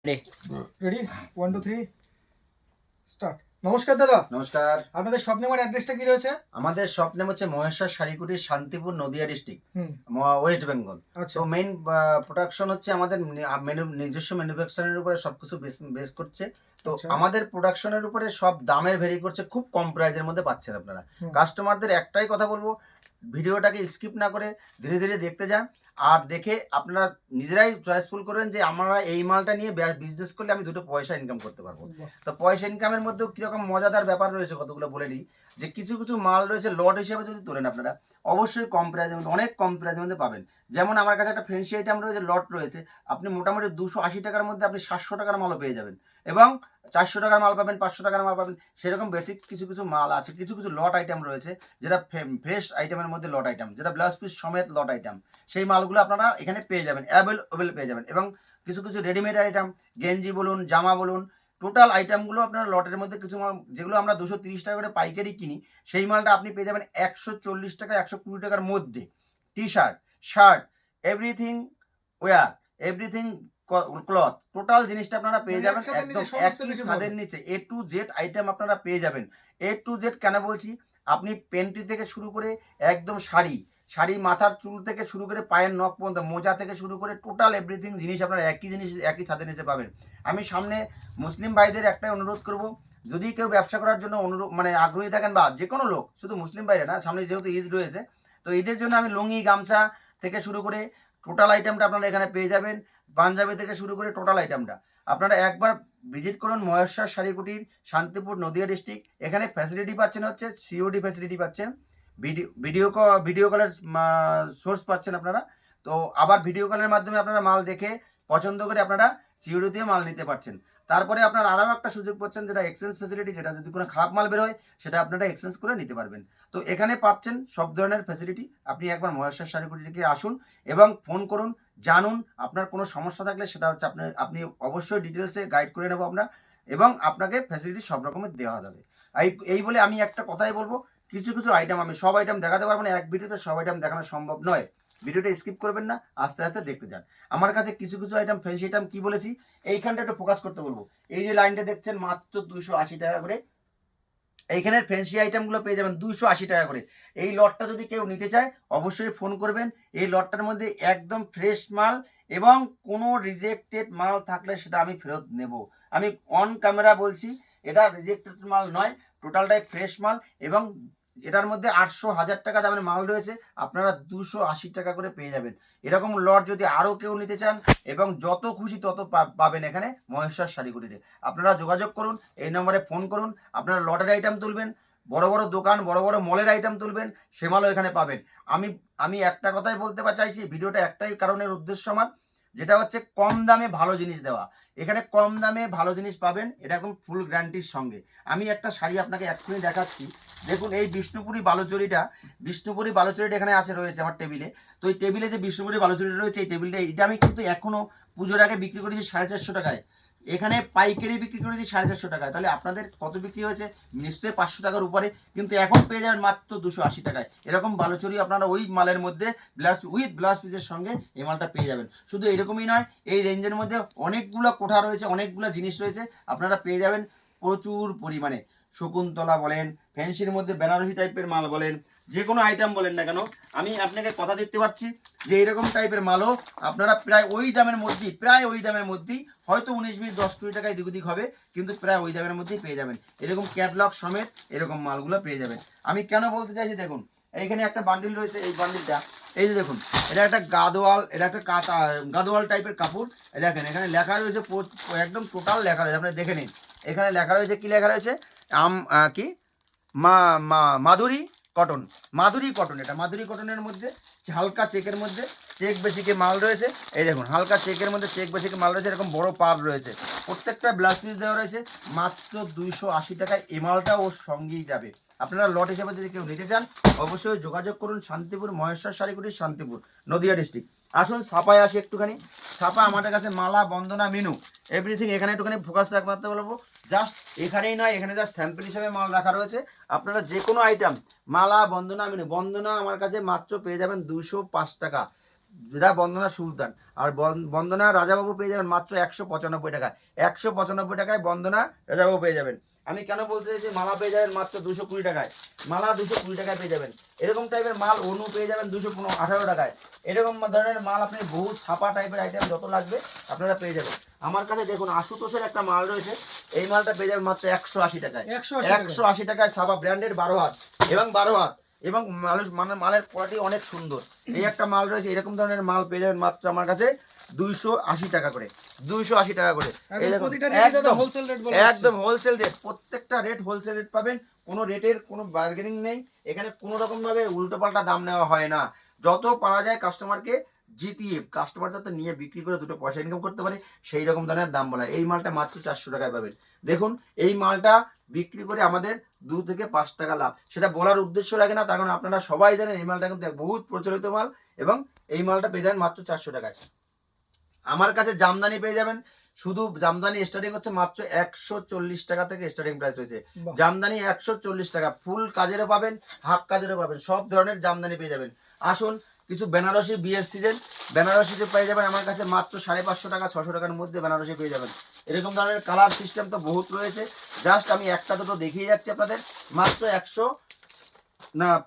Ready 1 2 3 start. নমস্কার দাদা। নমস্কার। আপনাদের শপ নেম আর অ্যাড্রেসটা কি রয়েছে? আমাদের শপ নেম হচ্ছে মহেশ্বর শাড়িকুটি, শান্তিপুর, নদিয়া ডিস্ট্রিক্ট, হুম, ওয়েস্ট বেঙ্গল। আচ্ছা তো মেইন প্রোডাকশন হচ্ছে আমাদের নিজস্ব ম্যানুফ্যাকচারের উপরে সব কিছু বেস করছে। তো আচ্ছা আমাদের প্রোডাকশনের উপরে সব দামের ভেরি করছে, খুব কম প্রাইজের মধ্যে পাচ্ছেন আপনারা। হুম, কাস্টমারদের একটাই কথা বলবো, ভিডিওটাকে স্কিপ না করে ধীরে ধীরে দেখতে যান, আর দেখে আপনারা নিজেরাই চয়েসফুল করবেন যে আমরা এই মালটা নিয়ে বিজনেস করলে আমি দুটো পয়সা ইনকাম করতে পারবো। বাহ, তো পয়সা ইনকামের মধ্যেও কীরকম মজাদার ব্যাপার রয়েছে কতগুলো বলে নিই। যে কিছু কিছু মাল রয়েছে লট হিসেবে যদি তোলেন আপনারা, অবশ্যই কম প্রাইজের মধ্যে, অনেক কম প্রাইজের মধ্যে পাবেন। যেমন আমার কাছে একটা ফ্যান্সি আইটেম রয়েছে, লট রয়েছে, আপনি মোটামুটি 280 টাকার মধ্যে আপনি 700 টাকার মালও পেয়ে যাবেন, এবং 400 টাকার মাল পাবেন, 500 টাকার মাল পাবেন। সেরকম বেসিক কিছু কিছু মাল আছে, কিছু কিছু লট আইটেম রয়েছে, যেটা ফ্রেশ আইটেমের মধ্যে লট আইটেম, যেটা ব্লাউজ পিস সমেত লট আইটেম। সেই মালগুলো আপনারা এখানে পেয়ে যাবেন, অ্যাভেলেবল পেয়ে যাবেন। এবং কিছু কিছু রেডিমেড আইটেম, গেঞ্জি বলুন, জামা বলুন, টোটাল আইটেমগুলো আপনারা লটের মধ্যে কিছু মাল, যেগুলো আমরা 230 টাকা করে পাইকারি কিনি, সেই মালটা আপনি পেয়ে যাবেন 140 টাকা, 120 টাকার মধ্যে। T shirt, shirt, everything wear, everything cloth, total জিনিসটা আপনারা পেয়ে যাবেন একদম একই ছাদের নিচে। এ টু জেড আইটেম আপনারা পেয়ে যাবেন। এ টু জেড কেন বলছি, আপনি পেন্টি থেকে শুরু করে একদম শাড়ি, শাড়ি মাথার চুল থেকে শুরু করে পায়ের নখ পর্যন্ত, মোজা থেকে শুরু করে টোটাল এভরিথিং জিনিস আপনারা একই জিনিস একই ছাদের নিচে পাবেন। আমি সামনে মুসলিম ভাইদের একটাই অনুরোধ করব, যদি কেউ ব্যবসা করার জন্য আগ্রহী থাকেন, বা যে কোনো লোক, শুধু মুসলিম ভাইরা না, সামনে যেহেতু ঈদ রয়েছে, তো ঈদের জন্য আমি লুঙ্গি, গামছা থেকে শুরু করে টোটাল আইটেমটা আপনারা এখানে পেয়ে যাবেন। পাঞ্জাবি থেকে শুরু করে টোটাল আইটেমটা আপনারা একবার ভিজিট করুন মহেশ্বর শাড়িকুটির, শান্তিপুর, নদিয়া ডিস্ট্রিক্ট। এখানে ফ্যাসিলিটি পাচ্ছেন হচ্ছে সিওডি ফ্যাসিলিটি পাচ্ছেন, ভিডিও কলের সোর্স পাচ্ছেন আপনারা। তো আবার ভিডিও কলের মাধ্যমে আপনারা মাল দেখে পছন্দ করে আপনারা সিওডিতে মাল নিতে পারছেন। তারপরে আপনার আরও একটা সুযোগ পাচ্ছেন, যেটা এক্সচেঞ্জ ফ্যাসিলিটি, যেটা যদি কোনো খারাপ মাল বের হয় সেটা আপনারা এক্সচেঞ্জ করে নিতে পারবেন। তো এখানে পাচ্ছেন সব ধরনের ফ্যাসিলিটি। আপনি একবার মহেশ্বর শাড়িকুটি থেকে আসুন এবং ফোন করুন, জানুন। আপনার কোনো সমস্যা থাকলে সেটা হচ্ছে আপনি অবশ্যই ডিটেলসে গাইড করে নেবো আমরা, এবং আপনাকে ফ্যাসিলিটি সব রকমের দেওয়া যাবে। এই বলে আমি একটা কথাই বলবো, কিছু কিছু আইটেম, আমি সব আইটেম দেখাতে পারবো না, এক ভিডিওতে সব আইটেম দেখানো সম্ভব নয়। ভিডিওটা স্কিপ করবেন না, আস্তে আস্তে দেখতে যান। আমার কাছে কিছু কিছু আইটেম, ফ্যান্সি আইটেম কি বলেছি, এইখানটা একটু ফোকাস করতে বলবো। এই যে লাইনটা দেখছেন, মাত্র 280 টাকা করে এইখানের ফ্যান্সি আইটেমগুলো পেয়ে যাবেন 280 টাকা করে। এই লটটা যদি কেউ নিতে চায় অবশ্যই ফোন করবেন। এই লটটার মধ্যে একদম ফ্রেশ মাল, এবং কোনো রিজেক্টেড মাল থাকলে সেটা আমি ফেরত নেব। আমি অন ক্যামেরা বলছি, এটা রিজেক্টেড মাল নয়, টোটালটাই ফ্রেশ মাল। এবং এটার মধ্যে 800 টাকা দামের মাল রয়েছে, আপনারা 280 টাকা করে পেয়ে যাবেন। এরকম লট যদি আরও কেউ নিতে চান, এবং যত খুশি তত পাবেন এখানে মহেশ্বর শাড়িকুটিতে। আপনারা যোগাযোগ করুন, এই নম্বরে ফোন করুন। আপনারা লটের আইটেম তুলবেন, বড় বড় দোকান, বড় বড় মলের আইটেম তুলবেন, সে মালও এখানে পাবেন। আমি আমি একটা কথাই বলতে চাইছি, ভিডিওটা একটাই কারণের উদ্দেশ্য আমার, যেটা হচ্ছে কম দামে ভালো জিনিস দেওয়া। এখানে কম দামে ভালো জিনিস পাবেন, এটা একদম ফুল গ্যারান্টির সঙ্গে। আমি একটা শাড়ি আপনাকে এক্ষুনি দেখাচ্ছি। দেখুন, এই বিষ্ণুপুরি বালুচরিটা এখানে রয়েছে আমার টেবিলে। তো এই টেবিলে যে বিষ্ণুপুরি বালুচরিটা রয়েছে, এই টেবিলটা, এটা আমি কিন্তু এখনো পুজোর আগে বিক্রি করেছি 450 টাকায়। এখানে পাইকারি বিক্রি করেছি 450 টাকায়। তাহলে আপনাদের কত বিক্রি হয়েছে? নিশ্চয়ই 500 টাকার উপরে। কিন্তু এখন পেয়ে যাবেন মাত্র 280 টাকায়। এরকম বালুচরি আপনারা ওই মালের মধ্যে ব্লাউজ পিসের সঙ্গে এই মালটা পেয়ে যাবেন। শুধু এরকমই নয়, এই রেঞ্জের মধ্যে অনেকগুলো কোঠা রয়েছে, অনেকগুলো জিনিস রয়েছে, আপনারা পেয়ে যাবেন প্রচুর পরিমাণে। শকুন্তলা বলেন, ফ্যান্সির মধ্যে বেনারসি টাইপের মাল বলেন, যে কোনো আইটেম বলেন না কেন, আমি আপনাকে কথা দিতে পারছি যে এরকম টাইপের মালও আপনারা প্রায় ওই দামের মধ্যেই, হয়তো 19, 20, 10, 20 টাকায় দিক হবে, কিন্তু প্রায় ওই দামের মধ্যেই পেয়ে যাবেন। এরকম ক্যাটলগ সমেত এরকম মালগুলো পেয়ে যাবেন। আমি কেন বলতে চাইছি, দেখুন এইখানে একটা বান্ডিল রয়েছে, এই বান্ডিলটা, এই যে দেখুন, এটা একটা গাদোয়াল টাইপের কাপড়। দেখেন এখানে লেখা রয়েছে, একদম টোটাল লেখা রয়েছে, আপনি দেখে নিন। এখানে লেখা রয়েছে, কি লেখা রয়েছে, কি মাধুরী কটন। এটা মাধুরী কটনের মধ্যে হালকা চেকের মধ্যে চেক বেশিকে মাল রয়েছে। এই দেখুন, হালকা চেকের মধ্যে চেক বেশিকে মাল রয়েছে, এরকম বড় পার রয়েছে, প্রত্যেকটা ব্লাউজ পিস দেওয়া রয়েছে। মাত্র 280 টাকায় এই মালটা ওর সঙ্গেই যাবে। আপনারা লট হিসাবে যদি কেউ নিতে চান অবশ্যই যোগাযোগ করুন। শান্তিপুর, মহেশ্বর শাড়িকুটি, শান্তিপুর, নদিয়া ডিস্ট্রিক্ট। আসুন ছাপায় আসি একটুখানি। ছাপা আমাদের কাছে মালা, বন্দনা, মিনু, এভরিথিং এখানে একটুখানি ফোকাস রাখতে বলবো। জাস্ট এখানেই নয়, এখানে জাস্ট স্যাম্পল হিসাবে মাল রাখা রয়েছে। আপনারা যে কোনো আইটেম, মালা, বন্দনা, মিনু, বন্দনা আমার কাছে মাত্র পেয়ে যাবেন 205 টাকা। যেটা বন্দনা সুলতান। আর বন্দনা রাজাবাবু পেয়ে যাবেন মাত্র 195 টাকায়। 195 টাকায় বন্দনা রাজাবাবু পেয়ে যাবেন। আমি কেন বলতে চাইছি মালা পেয়ে যাবেন মাত্র 220 টাকায়, মালা 220 টাকায় পেয়ে যাবেন। এরকম টাইপের মাল অনু পেয়ে যাবেন 218 টাকায়। এরকম ধরনের মাল আপনি বহু ছাপা টাইপের আইটেম যত লাগবে আপনারা পেয়ে যাবেন। আমার কাছে দেখুন আশুতোষের একটা মাল রয়েছে, এই মালটা পেয়ে যাবেন মাত্র 180 টাকায়। 180 টাকায় ছাপা ব্র্যান্ডের 12 হাত এবং 12 হাত এবং মালের কোয়ালিটি অনেক সুন্দর। এই একটা মাল রয়েছে, এরকম ধরনের মাল পেয়ে যাবেন মাত্র আমার কাছে 280 টাকা করে, 280 টাকা করে। একদম হোলসেল রেট, প্রত্যেকটা রেট হোলসেল রেট পাবেন। কোনো রেটের কোনো বার্গেনিং নেই এখানে, কোনো রকম ভাবে উল্টো পাল্টা দাম নেওয়া হয় না। যত পারা যায় কাস্টমারকে জিতিয়ে, কাস্টমার যাতে নিয়ে বিক্রি করে দুটো পয়সা ইনকাম করতে পারে সেই রকম ধরনের দাম বলা। এই মালটা মাত্র 400 টাকায় পাবেন। দেখুন এই মালটা বিক্রি করে আমাদের 2 থেকে 5 টাকা লাভ, সেটা বলার উদ্দেশ্য লাগে না, তার কারণ আপনারা সবাই জানেন এই মালটা কিন্তু বহুত প্রচলিত মাল এবং এই মালটা পেয়ে যাবেন মাত্র 400 টাকায়। আমার কাছে জামদানি পেয়ে যাবেন, শুধু জামদানি স্টার্টিং হচ্ছে মাত্র 140 টাকা থেকে স্টার্টিং প্রাইস রয়েছে। জামদানি 140 টাকা, ফুল কাজেরও পাবেন, হাফ কাজেরও পাবেন, সব ধরনের জামদানি পেয়ে যাবেন। আসুন কিছু বেনারসি বিয়ের সিজন, বেনারসিতে পেয়ে যাবেন আমার কাছে মাত্র 550 টাকা 600 টাকার মধ্যে বেনারসি পেয়ে যাবেন। এরকম ধরনের কালার সিস্টেম তো বহুত রয়েছে, জাস্ট আমি একটা দুটো দেখিয়ে যাচ্ছি আপনাদের। মাত্র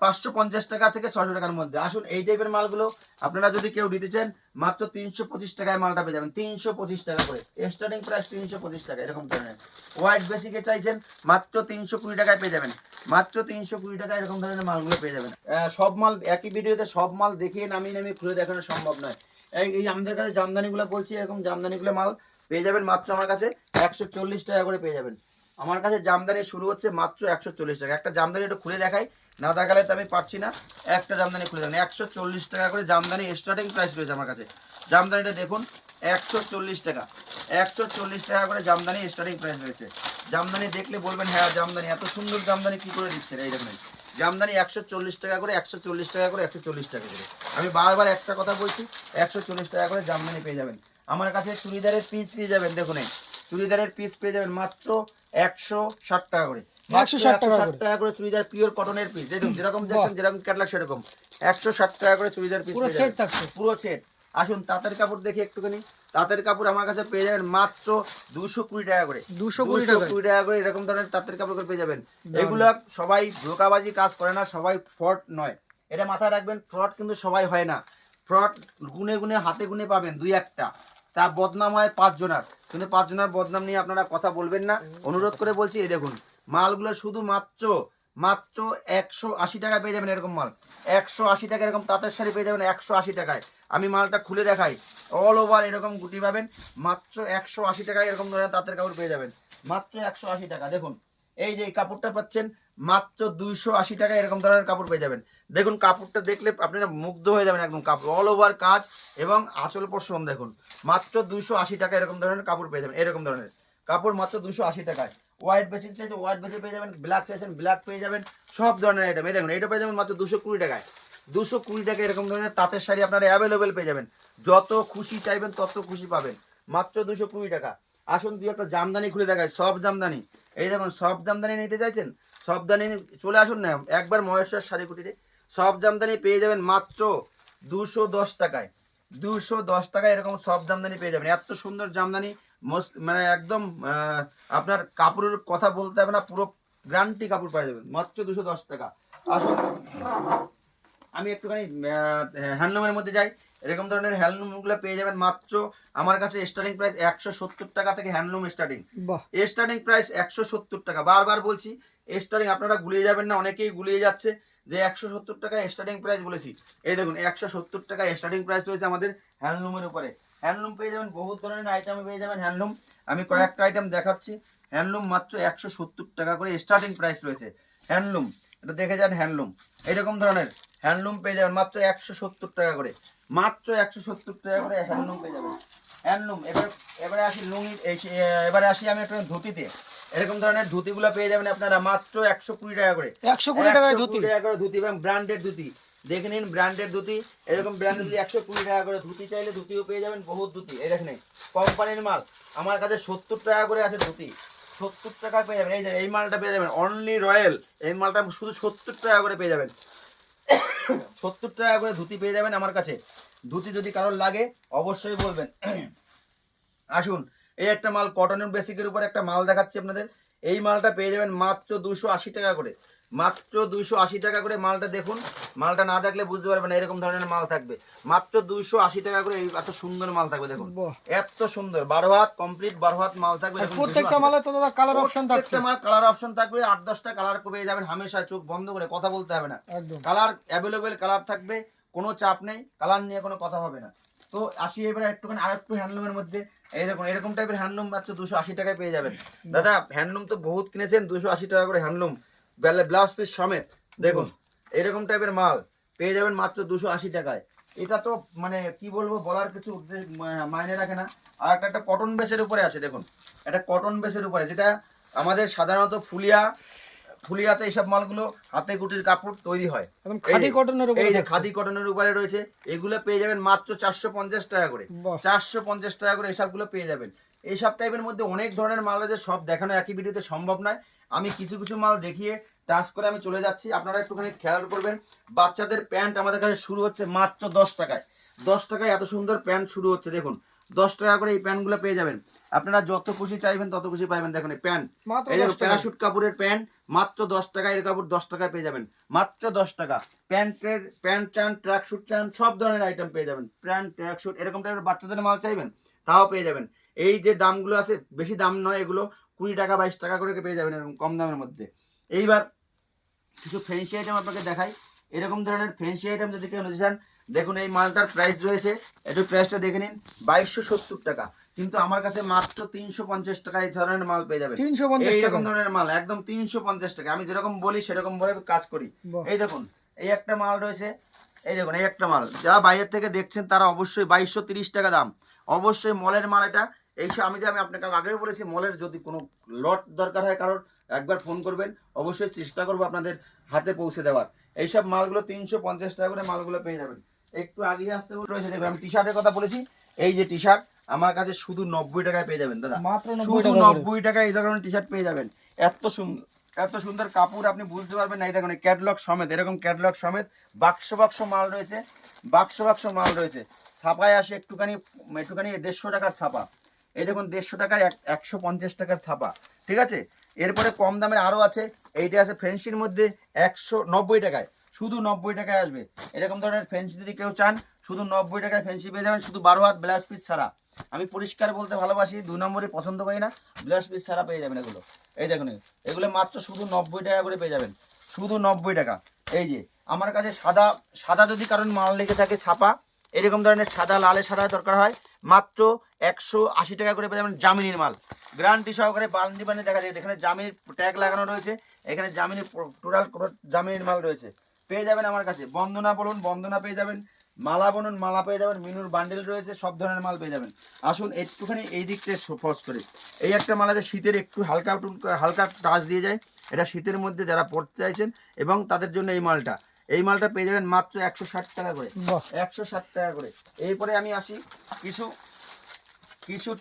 550 টাকা থেকে 600 টাকার মধ্যে। আসুন এই টাইপের মালগুলো আপনারা যদি কেউ নিতে চান মাত্র 325 টাকায় মালটা পেয়ে যাবেন, 325 টাকা করে স্টার্টিং প্রাইস, 325 টাকা। এরকম ধরনের হোয়াইট বেসিকে চাইছেন মাত্র 320 টাকায় পেয়ে যাবেন, মাত্র 320 টাকা। এরকম ধরনের মালগুলো পেয়ে যাবেন। সব মাল একই ভিডিওতে সব মাল দেখিয়ে নামিয়ে খুলে দেখানো সম্ভব নয়। এই আমাদের কাছে জামদানিগুলো বলছি, এরকম জামদানিগুলো মাল পেয়ে যাবেন মাত্র আমার কাছে 140 টাকা করে পেয়ে যাবেন। আমার কাছে জামদানি শুরু হচ্ছে মাত্র 140 টাকা। একটা জামদানি একটু খুলে দেখাই, না দেখালে তো আমি পারছি না। একটা জামদানি খুলে দেবেন 140 টাকা করে জামদানি স্টার্টিং প্রাইস রয়েছে আমার কাছে। জামদানিটা দেখুন 140 টাকা, 140 টাকা করে জামদানি স্টার্টিং প্রাইস রয়েছে। জামদানি দেখলে বলবেন হ্যাঁ জামদানি, এত সুন্দর জামদানি কি করে দিচ্ছেন। এই দেখুন জামদানি 140 টাকা করে, 140 টাকা করে, 140 টাকা করে। আমি বারবার একটা কথা বলছি, 140 টাকা করে জামদানি পেয়ে যাবেন। আমার কাছে চুড়িদারের পিস পেয়ে যাবেন, দেখুন এই চুড়িদারের পিস পেয়ে যাবেন মাত্র 160 টাকা করে, 160 টাকা করে চুড়িদার পিওর কটনের পিস। দেখুন যেরকম দেখছেন যেরকম ক্যাটালগ সেরকম 160 টাকা করে চুড়িদার পিস পুরো সেট। আসুন তাঁতের কাপড় দেখি একটুখানি, তাঁতের কাপড় আমার কাছে পেয়ে যাবেন মাত্র 220 টাকা করে, 220 টাকা করে। এরকম ধরনের তাঁতের কাপড় পেয়ে যাবেন। এগুলো সবাই ধোঁকাবাজি কাজ করে না, সবাই ফ্রড নয়, এটা মাথায় রাখবেন। ফ্রড কিন্তু সবাই হয় না, ফ্রড গুনে গুনে হাতে গুনে পাবেন 2-1টা, তা বদনাম হয় 5 জনার, কিন্তু 5 জনের বদনাম নিয়ে আপনারা কথা বলবেন না, অনুরোধ করে বলছি। এই দেখুন মালগুলো শুধু মাত্র 180 টাকায় পেয়ে যাবেন। এরকম মাল 180 টাকা, এরকম তাঁতের শাড়ি পেয়ে যাবেন 180 টাকায়। আমি মালটা খুলে দেখাই, অল ওভার এরকম গুটি পাবেন মাত্র 180 টাকায়। এরকম ধরনের তাঁতের কাপড় পেয়ে যাবেন মাত্র 180 টাকা। দেখুন এই যে কাপড়টা পাচ্ছেন মাত্র 280 টাকা, এরকম ধরনের কাপড় পেয়ে যাবেন। দেখুন কাপড়টা দেখলে আপনারা মুগ্ধ হয়ে যাবেন, একদম কাপড় অল ওভার কাজ এবং আঁচল পোষণ দেখুন মাত্র 280 টাকা। এরকম ধরনের কাপড় পেয়ে যাবেন, এরকম ধরনের কাপড় মাত্র 280 টাকায়। হোয়াইট বেসিক চাইছে হোয়াইট বেসিক পেয়ে যাবেন, ব্ল্যাক চাইছেন ব্ল্যাক পেয়ে যাবেন, সব ধরনের আইটেম। এই দেখুন এইটা পেয়ে যাবেন মাত্র 220 টাকায়, 220 টাকা। এরকম ধরনের তাঁতের শাড়ি আপনারা অ্যাভেলেবেল পেয়ে যাবেন, যত খুশি চাইবেন তত খুশি পাবেন মাত্র 220 টাকা। আসুন দুই একটা জামদানি খুলে দেখায়, সব জামদানি। এই দেখুন সব জামদানি নিতে চাইছেন, সব জামদানি চলে আসুন না একবার মহেশ্বর শাড়ি কুটিরে, সব জামদানি পেয়ে যাবেন মাত্র 210 টাকায়, 210 টাকায়। এরকম সব জামদানি পেয়ে যাবেন, এত সুন্দর জামদানি, মানে একদম আপনার কাপড়ের কথা বলতে হবে না, পুরো গ্যারান্টি কাপড় পাওয়া যাবেন মাত্র 210 টাকা। আসুন আমি একটুখানি হ্যান্ডলুমের মধ্যে যাই। এরকম ধরনের হ্যান্ডলুমগুলো পেয়ে যাবেন মাত্র আমার কাছে স্টার্টিং প্রাইস 170 টাকা থেকে হ্যান্ডলুম স্টার্টিং প্রাইস 170 টাকা। বারবার বলছি স্টার্টিং, আপনারা গুলিয়ে যাবেন না, অনেকেই গুলিয়ে যাচ্ছে যে 170 টাকা স্টার্টিং প্রাইস বলেছি। এই দেখুন 170 টাকা স্টার্টিং প্রাইস রয়েছে আমাদের হ্যান্ডলুমের উপরে। হ্যান্ডলুম পেয়ে যাবেন, বহুত ধরনের আইটেম পেয়ে যাবেন হ্যান্ডলুম। আমি কয়েকটা আইটেম দেখাচ্ছি। হ্যান্ডলুম মাত্র 170 টাকা করে স্টার্টিং প্রাইস রয়েছে হ্যান্ডলুম, এটা দেখে যান হ্যান্ডলুম। এরকম ধরনের হ্যান্ডলুম পেয়ে যাবেন মাত্র 170 টাকা করে, মাত্র 170 টাকা করে হ্যান্ডলুম পেয়ে যাবেন। হ্যান্ডলুম এবারে আসি লুঙ্গি, এবারে আসি আমি একটা ধুতিতে। এরকম ধরনের ধুতিগুলো পেয়ে যাবেন আপনারা মাত্র 120 টাকা করে, 120 টাকা করে ধুতি এবং ব্র্যান্ডেড ধুতি। দেখে নিন ব্র্যান্ডেড ধুতি, এরকম ব্র্যান্ডেড ধুতি 120 টাকা করে। ধুতি চাইলে ধুতিও পেয়ে যাবেন, বহুত ধুতি। এই দেখেন কোম্পানির মাল আমার কাছে 70 টাকা করে আছে ধুতি, 70 টাকা পেয়ে যাবেন। এই যে এই মালটা পেয়ে যাবেন অনলি রয়্যাল, এই মালটা শুধু 70 টাকা করে পেয়ে যাবেন, 70 টাকা করে ধুতি পেয়ে যাবেন আমার কাছে। ধুতি যদি কারোর লাগে অবশ্যই বলবেন। আসুন, এই একটা মাল কটনের বেসিকের উপর একটা মাল দেখাচ্ছি আপনাদের। এই মালটা পেয়ে যাবেন মাত্র 280 টাকা করে, মাত্র 280 টাকা করে। মালটা দেখুন, মালটা না দেখলে বুঝতে পারবেন না এরকম ধরনের মাল থাকবে। মাত্র 280 টাকা করে এই এত সুন্দর মাল থাকবে দেখুন, এত সুন্দর 12 হাত কমপ্লিট 12 হাত মাল থাকবে। প্রত্যেকটা মালে তো দাদা কালার অপশন থাকছে, প্রত্যেকটা মাল কালার অপশন থাকবে, 8-10টা কালার পেয়ে যাবেন। হামেশা চোখ বন্ধ করে কথা বলতে হবে না, কালার অ্যাভেলেবেল কালার থাকবে, কোনো চাপ নেই, কালার নিয়ে কোনো কথা হবে না। তো আসি এবারে একটুখানি আরেকটু হ্যান্ডলুমের মধ্যে। এই দেখুন এরকম টাইপের হ্যান্ডলুম মাত্র 280 টাকায় পেয়ে যাবেন। দাদা হ্যান্ডলুম তো বহুত কিনেছেন, 280 টাকা করে হ্যান্ডলুম ব্লাউজ পিস সমেত। দেখুন এরকম টাইপের মাল পেয়ে যাবেন মাত্র 280 টাকায়। এটা তো মানে কি বলবো, বলার কিছু মাইনে রাখে না। আর একটা কটন বেসের উপরে আছে দেখুন, এটা কটন বেসের উপরে, যেটা আমাদের সাধারণত ফুলিয়াতে এইসব মালগুলো হাতে কুটির কাপড় তৈরি হয়, খাদি কটনের উপরে। এই যে খাদি কটনের উপরে রয়েছে, এগুলো পেয়ে যাবেন মাত্র 450 টাকা করে, 450 টাকা করে এসবগুলো পেয়ে যাবেন। এইসব টাইপের মধ্যে অনেক ধরনের মাল রয়েছে, সব দেখানো একই ভিডিওতে সম্ভব নয়। আমি কিছু কিছু মাল দেখিয়ে টাচ করে আমি চলে যাচ্ছি, আপনারা একটুখানি খেয়াল করবেন। বাচ্চাদের প্যান্ট আমাদের কাছে শুরু হচ্ছে মাত্র 10 টাকায়, 10 টাকায় এত সুন্দর প্যান্ট শুরু হচ্ছে দেখুন। 10 টাকা করে এই প্যান্টগুলো পেয়ে যাবেন, আপনারা যত খুশি চাইবেন তত খুশি পাবেন। দেখুন এই প্যান্ট, এই যে প্যারাশুট কাপড়ের প্যান্ট মাত্র 10 টাকায়, এর কাপড় 10 টাকায় পেয়ে যাবেন, মাত্র 10 টাকা। প্যান্ট চান, ট্র্যাক শুট চান, সব ধরনের আইটেম পেয়ে যাবেন। প্যান্ট ট্র্যাক শুট এরকম টাইপের বাচ্চাদের মাল চাইবেন তাও পেয়ে যাবেন। এই যে দামগুলো আছে বেশি দাম নয়, এগুলো 20 টাকা 22 টাকা করে পেয়ে যাবেন এরকম কম দামের মধ্যে। এইবার কিছু ফ্যান্সি আইটেম আপনাকে দেখাই, এরকম ধরনের ফ্যান্সি আইটেম যদি কেউ নিতে চান, দেখুন এই মালটার প্রাইস রয়েছে, একটু প্রাইসটা দেখে নিন, 2270 টাকা। কিন্তু আমার কাছে মাত্র 350 টাকা এই ধরনের মাল পেয়ে যাবেন। এইরকম ধরনের মাল একদম 350 টাকা, আমি যেরকম বলি সেরকম ভাবে কাজ করি। এই দেখুন এই একটা মাল রয়েছে, এই দেখুন এই একটা মাল, যারা বাইরের থেকে দেখছেন তারা অবশ্যই 2230 টাকা দাম, অবশ্যই মলের মাল এটা। এইসব আমি আপনাকে আগেও বলেছি, মলের যদি কোনো লট দরকার হয় কারোর, একবার ফোন করবেন, অবশ্যই চেষ্টা করবো আপনাদের হাতে পৌঁছে দেওয়ার। এইসব মালগুলো 350 টাকা করে মালগুলো পেয়ে যাবেন। একটু আগে আসতে রয়েছে দেখবেন, আমি টি শার্টের কথা বলেছি, এই যে টি শার্ট আমার কাছে শুধু 90 টাকায় পেয়ে যাবেন দাদা, মাত্র শুধু 90 টাকায় এই ধরনের টি শার্ট পেয়ে যাবেন। এত সুন্দর, এত সুন্দর কাপড় আপনি বুঝতে পারবেন না। এই দেখুন ক্যাটলগ সমেত, এরকম ক্যাটলগ সমেত বাক্স বাক্স মাল রয়েছে, বাক্স বাক্স মাল রয়েছে। ছাপায় আসে একটুখানি 150 টাকার ছাপা, এই দেখুন 150 টাকার 150 টাকার ছাপা, ঠিক আছে। এরপরে কম দামের আরও আছে, এইটা আছে ফ্যান্সির মধ্যে 190 টাকায়, শুধু 90 টাকায় আসবে। এরকম ধরনের ফ্যান্সি যদি কেউ চান শুধু 90 টাকায় ফ্যান্সি পেয়ে যাবেন, শুধু 12 হাত ব্লাউজ পিস ছাড়া। আমি পরিষ্কার বলতে ভালোবাসি, 2 নম্বরে পছন্দ করি না, ব্লাউজ পিস ছাড়া পেয়ে যাবেন এগুলো। এই দেখুন এগুলো মাত্র শুধু 90 টাকা করে পেয়ে যাবেন, শুধু 90 টাকা। এই যে আমার কাছে সাদা যদি কারণ মাল লেগে থাকে ছাপা, এরকম ধরনের সাদা, লালে সাদা দরকার হয়, মাত্র 180 টাকা করে পেয়ে যাবেন। জামিনির মাল গ্যারান্টি সহকারে বান্ডি বান্ডি দেখা যায়, এখানে জামিনির ট্যাগ লাগানো রয়েছে, এখানে জামিনির টোটাল জামিনির মাল রয়েছে, পেয়ে যাবেন আমার কাছে। বন্দনা বলুন বন্দনা পেয়ে যাবেন, মালা বলুন মালা পেয়ে যাবেন, মিনুর বান্ডেল রয়েছে, সব ধরনের মাল পেয়ে যাবেন। আসুন একটুখানি এই দিক থেকে ফোর্স করে, এই একটা মাল আছে শীতের একটু হালকা টাচ দিয়ে যায়, এটা শীতের মধ্যে যারা পড়তে চাইছেন এবং তাদের জন্য এই মালটা পেয়ে যাবেন মাত্র 160 টাকা করে, 160 টাকা করে। এরপরে আমি আসি কিছু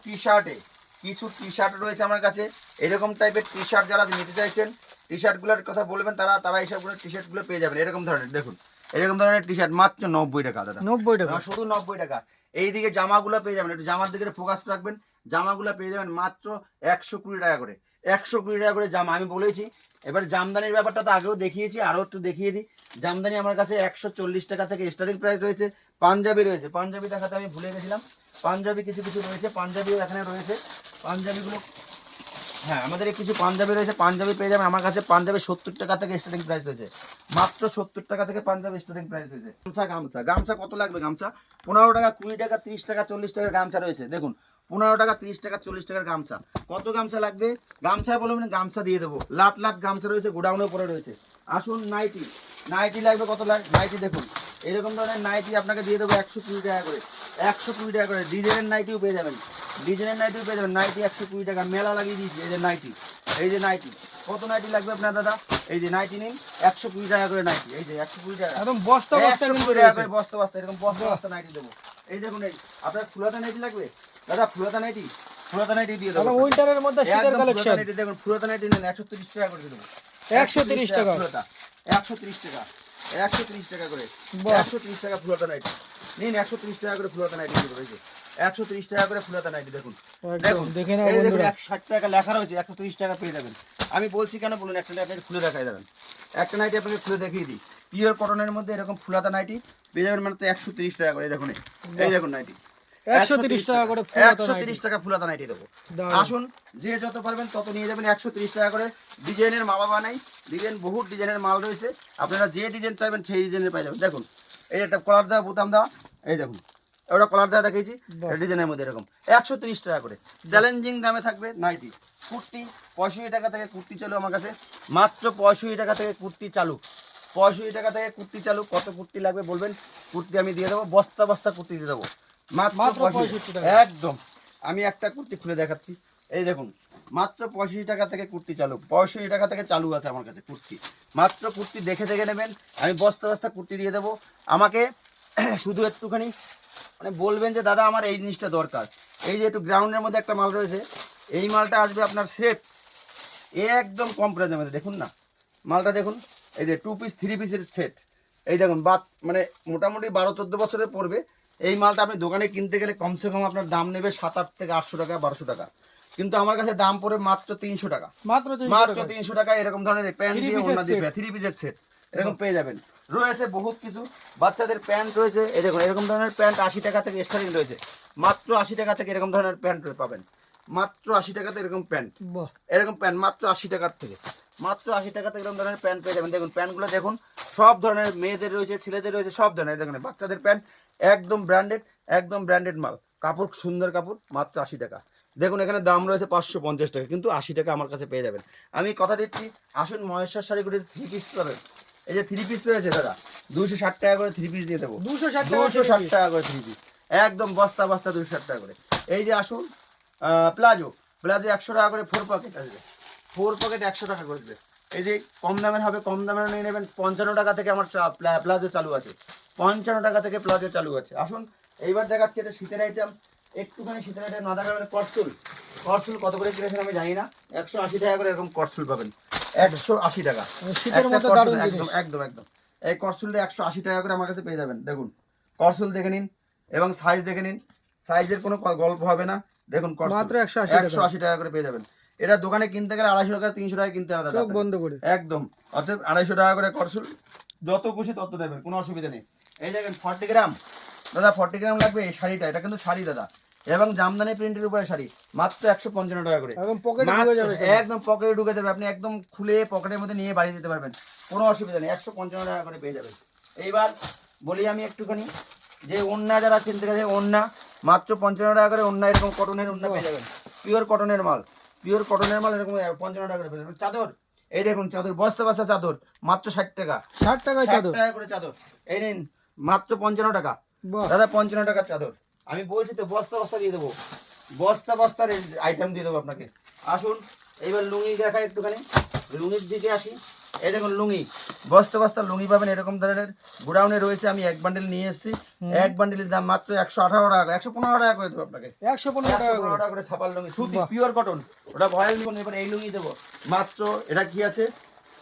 টি শার্ট রয়েছে আমার কাছে, এরকম টাইপের টি শার্ট যারা নিতে চাইছেন, টি শার্টগুলোর কথা বলবেন তারা এইসবগুলো টি শার্টগুলো পেয়ে যাবেন। এরকম ধরনের দেখুন, এরকম ধরনের টি শার্ট মাত্র 90 টাকা দাদা, 90 টাকা, শুধু 90 টাকা। এইদিকে জামাগুলো পেয়ে যাবেন, একটু জামার দিকে ফোকাস রাখবেন, জামাগুলো পেয়ে যাবেন মাত্র 120 টাকা করে, 120 টাকা করে জামা। আমি বলেছি এবার জামদানির ব্যাপারটা তো আগেও দেখিয়েছি, আরও একটু দেখিয়ে দিই। জামদানি আমার কাছে 140 টাকা থেকে স্টার্টিং প্রাইস রয়েছে। পাঞ্জাবি রয়েছে, পাঞ্জাবি দেখাতে আমি ভুলে গেছিলাম, পাঞ্জাবি কিছু রয়েছে, পাঞ্জাবিও এখানে রয়েছে। পাঞ্জাবিগুলো হ্যাঁ আমাদের কিছু পাঞ্জাবি রয়েছে, পাঞ্জাবি পেয়ে যাবেন আমার কাছে। পাঞ্জাবি 70 টাকা থেকে স্টার্টিং প্রাইস রয়েছে, মাত্র 70 টাকা থেকে পাঞ্জাবি স্টার্টিং প্রাইস রয়েছে। গামছা কত লাগবে? গামছা 15 টাকা, 20 টাকা, 30 টাকা, 40 টাকার গামছা রয়েছে। দেখুন 15 টাকা, 30 টাকা, 40 টাকার গামছা। কত গামছা লাগবে? গামছা বলবেন, গামছা দিয়ে দেবো। লাট গামছা রয়েছে, গোডাউনের উপরে রয়েছে। আসুন নাইটি লাগবে, কত লাগবে নাইটি? দেখুন এরকম ধরনের নাইটি আপনাকে দিয়ে দেবো 120 টাকা করে, 120 টাকা করে। ডিজাইনের নাইটিও পেয়ে যাবেন, নাইটি 120 টাকা। মেলা লাগিয়ে দিয়েছি, এই যে নাইটি কত নাইটি লাগবে আপনার দাদা? এই যে নাইটি নিন, 120 টাকা করে নাইটি, এই যে 120 টাকা একদম বস্তা এরকম বস্তা নাইটি দেবো। এই দেখুন এই আপনার ফুলাতা নাইটি লাগবে দাদা, ফুলাতা নাইটি দিয়ে দেবো। উইন্টারের মধ্যে শীতের কালেকশন দেখুন, ফুলাতা নাইটি নেন 130 টাকা করে দেবো, 130 টাকা ফুলাতা, 130 টাকা করে, 130 টাকা ফুলাতা নাইটি। নিন 130 টাকা করে ফুল হাতা নাইটি রয়েছে, 130 টাকা করে ফুল হাতা নাইটি দেখুন। একদম দেখে নাও এই দেখুন বন্ধুরা। 160 টাকা লেখা রয়েছে, 130 টাকা পেয়ে যাবেন। আমি বলছি কেন বলুন, একটা নাইটি আপনাকে খুলে দেখাই যাবেন, একটা নাইটি আপনাকে খুলে দেখিয়ে দিই। পিওর কটনের মধ্যে এরকম ফুল হাতা নাইটি পেয়ে যাবেন মাত্র 130 টাকা করে। এই দেখুন, এই দেখুন নাইটি 130 টাকা করে ফুল হাতা নাইটি। 130 টাকা ফুল হাতা নাইটি দেবো। দারুণ। আসুন, যে যত পারবেন তত নিয়ে যাবেন। 130 টাকা করে ডিজাইনের মা বাবা নাই, ডিজাইন বহুত ডিজাইনের মাল রয়েছে, আপনারা যে ডিজাইন চাইবেন সেই ডিজাইনের পাই যাবেন। দেখুন এই একটা কলার দেওয়া, বোতাম দেওয়া, এই দেখুন ওটা কলার দেওয়া দেখিয়েছি ডিজাইনের মধ্যে এরকম 130 টাকা করে চ্যালেঞ্জিং দামে থাকবে নাইটি। কুর্তি 65 টাকা থেকে কুর্তি চালু আমার কাছে, মাত্র 65 টাকা থেকে কুর্তি চালু, 65 টাকা থেকে কুর্তি চালু। কত কুর্তি লাগবে বলবেন, কুর্তি আমি দিয়ে দেবো, বস্তা বস্তা কুর্তি দিয়ে দেবো মাত্র 65 টাকা। একদম। আমি একটা কুর্তি খুলে দেখাচ্ছি, এই দেখুন মাত্র 85 টাকা থেকে কুর্তি চালু, 65 টাকা থেকে চালু আছে আমার কাছে কুর্তি। মাত্র কুর্তি দেখে দেখে নেবেন, আমি বস্তা বস্তা কুর্তি দিয়ে দেবো। আমাকে শুধু একটুখানি মানে বলবেন যে দাদা আমার এই জিনিসটা দরকার। এই যে একটু গ্রাউন্ডের মধ্যে একটা মাল রয়েছে, এই মালটা আসবে আপনার সেট একদম কম প্রাইসের মধ্যে। দেখুন না মালটা দেখুন, এই যে 2 পিস 3 পিসের সেট, এই দেখুন মানে মোটামুটি 12-14 বছরে পড়বে। এই মালটা আপনি দোকানে কিনতে গেলে কমসে কম আপনার দাম নেবে 700 থেকে 800 টাকা 1200 টাকা, কিন্তু আমার কাছে দাম পড়ে মাত্র 300 টাকা, মাত্র মাত্র 300 টাকা। এরকম ধরনের প্যান্ট দিয়ে ওড়না দিয়ে 3 পিসের সেট এরকম পেয়ে যাবেন। রয়েছে বহুত কিছু, বাচ্চাদের প্যান্ট রয়েছে, এই দেখুন এরকম ধরনের প্যান্ট 80 টাকা থেকে স্টার্টিং রয়েছে, মাত্র 80 টাকা থেকে এরকম ধরনের প্যান্ট পাবেন, মাত্র 80 টাকাতে এরকম প্যান্ট, বাহ, এরকম প্যান্ট মাত্র 80 টাকার থেকে, মাত্র 80 টাকাতে এরকম ধরনের প্যান্ট পেয়ে যাবেন। দেখুন প্যান্টগুলো দেখুন, সব ধরনের মেয়েদের রয়েছে, ছেলেদের রয়েছে, সব ধরনের। দেখুন বাচ্চাদের প্যান্ট একদম ব্র্যান্ডেড মাল, কাপড় সুন্দর কাপড়, মাত্র 80 টাকা। দেখুন এখানে দাম রয়েছে 550 টাকা, কিন্তু 80 টাকা আমার কাছে পেয়ে যাবেন। আমি কথা দিচ্ছি, আসুন মহেশ্বর শাড়িগুলির 3 পিস পাবেন। এই যে 3 পিস রয়েছে দাদা, 260 টাকা করে 3 পিস দিয়ে দেবো, 260 টাকা করে 3 পিস, একদম বস্তা বস্তা 260 টাকা করে। এই যে আসুন প্লাজো 100 টাকা করে 4 পকেট আসবে, 4 পকেট 100 টাকা করে দেবে। এই যে কম দামের হবে, কম দামের নিয়ে নেবেন। 55 টাকা থেকে আমার প্লাজো চালু আছে, 55 টাকা থেকে প্লাজো চালু আছে। আসুন এইবার দেখাচ্ছি এটা শীতের আইটেম, একটুখানি শীতের আইটেম না দেখাবেন। করসুল কত করে কিনেছেন আমি জানি না, 180 টাকা করে এরকম করসুল পাবেন, 180 টাকা শীতের একটা মধ্যে করসুল, দারুণ একদম জিনিস। একদম একদম। এই করসুলটা 180 টাকা করে আমার কাছে পেয়ে যাবেন। দেখুন করসুল দেখে নিন এবং সাইজ দেখে নিন, সাইজের কোনো গল্প হবে না। দেখুন মাত্র 180 টাকা। 180 টাকা করে পেয়ে যাবেন। এটা দোকানে কিনতে গেলে 250 টাকা 300 টাকা কিনতে হবে দাদা, চোখ বন্ধ করে। একদম। অতএব 250 টাকা করে করসুল, যত খুশি তত নেবেন, কোনো অসুবিধা নেই। এই দেখেন 40 গ্রাম দাদা, 40 গ্রাম লাগবে এই শাড়িটা, এটা কিন্তু শাড়ি দাদা, এবং জামদানি প্রিন্টের উপরে শাড়ি, মাত্র 155 টাকা করে, একদম পকেটে মাত্র, ঢুকে যাবে সব। একদম পকেটে ঢুকে যাবে, আপনি একদম খুলে পকেটের মধ্যে নিয়ে বাড়ি যেতে পারবেন, কোনো অসুবিধা নেই, 155 টাকা করে পেয়ে যাবেন। এইবার বলি আমি একটুখানি যে ওড়না যারা চিনতে গেছে, ওড়না মাত্র 55 টাকা করে ওড়না, এরকম কটনের ওড়না পেয়ে যাবেন, পিওর কটনের মাল, এরকম 55 টাকা করে পেয়ে যাবেন। চাদর এই দেখুন, চাদর বস্তা বস্তা চাদর, মাত্র 60 টাকা, 60 টাকায় 60 চাদর। টাকা করে চাদর, এই নিন মাত্র 55 টাকা বাহ, দাদা, 55 টাকার চাদর। আমি বলছি তো বস্তা বস্তা দিয়ে দেবো, বস্তা বস্তার আইটেম দিয়ে দেবো আপনাকে। আসুন এইবার লুঙ্গি দেখাই একটুখানি, লুঙ্গির দিকে আসি। এই দেখুন লুঙ্গি, বস্তা বস্তা লুঙ্গি পাবেন এরকম ধরনের, গোডাউনে রয়েছে, আমি এক বান্ডেল নিয়ে এসেছি, এক বান্ডেলের দাম মাত্র 118 টাকা, 115 টাকা করে দেবো আপনাকে, 115 টাকা করে। 115 টাকা করে ছাপার লুঙ্গি, সুতি পিওর কটন, ওটা ভয়েল নিব। এবার এই লুঙ্গি দেবো মাত্র, এটা কি আছে,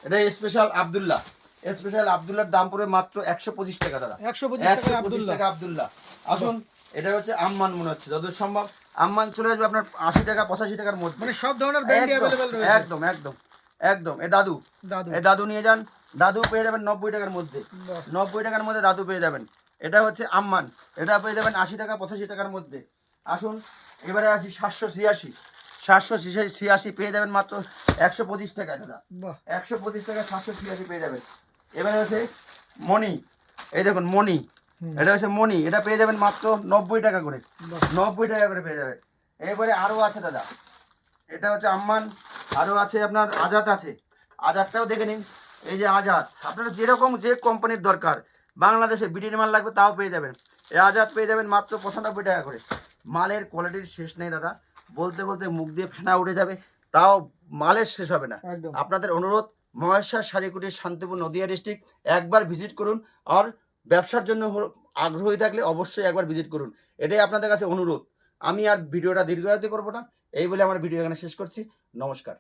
এটা স্পেশাল আব্দুল্লাহর দাম পড়বে মাত্র 125 টাকা দাদা, 125 টাকা 125 টাকা আব্দুল্লাহ। আসুন এটা হচ্ছে আম্মান, মনে হচ্ছে যত সম্ভব আম্মান চলে আসবে আপনার 80 টাকা 85 টাকার মধ্যে, মানে সব ধরনের ব্র্যান্ড একদম, अवेलेबल রয়েছে। একদম একদম একদম। এই দাদু দাদু, এই দাদু নিয়ে যান, দাদু পেয়ে যাবেন 90 টাকার মধ্যে, বাহ, 90 টাকার মধ্যে দাদু পেয়ে যাবেন। এটা হচ্ছে আম্মান, এটা পেয়ে যাবেন 80 টাকা 85 টাকার মধ্যে। আসুন এবারে আসি 786 পেয়ে যাবেন মাত্র 125 টাকায় দাদা, বাহ, 125 টাকা 786 পেয়ে যাবেন। এবারে হচ্ছে মণি, এই দেখুন মণি, এটা হচ্ছে মণি, এটা পেয়ে যাবেন মাত্র 90 টাকা করে, বাহ, 90 টাকা করে পেয়ে যাবেন। এবারে আরও আছে দাদা, এটা হচ্ছে আম্মান, আরও আছে আপনার আজাদ আছে, আজাদটাও দেখে নিন। এই যে আজাদ, আপনারা যেরকম যে কোম্পানির দরকার, বাংলাদেশে বিডির মাল লাগবে তাও পেয়ে যাবেন। এই আজাদ পেয়ে যাবেন মাত্র 95 টাকা করে। মালের কোয়ালিটির শেষ নেই দাদা, বলতে বলতে মুখ দিয়ে ফেনা উঠে যাবে, তাও মালের শেষ হবে না। একদম। আপনাদের অনুরোধ, মহেশ্বর শাড়িকুটির, শান্তিপুর, নদিয়া ডিস্ট্রিক্ট, একবার ভিজিট করুন। আর ব্যবসার জন্য আগ্রহী থাকলে অবশ্যই একবার ভিজিট করুন, এটাই আপনাদের কাছে অনুরোধ। আমি আর ভিডিওটা দীর্ঘায়িত করবো না, এই বলে আমার ভিডিও এখানে শেষ করছি। নমস্কার।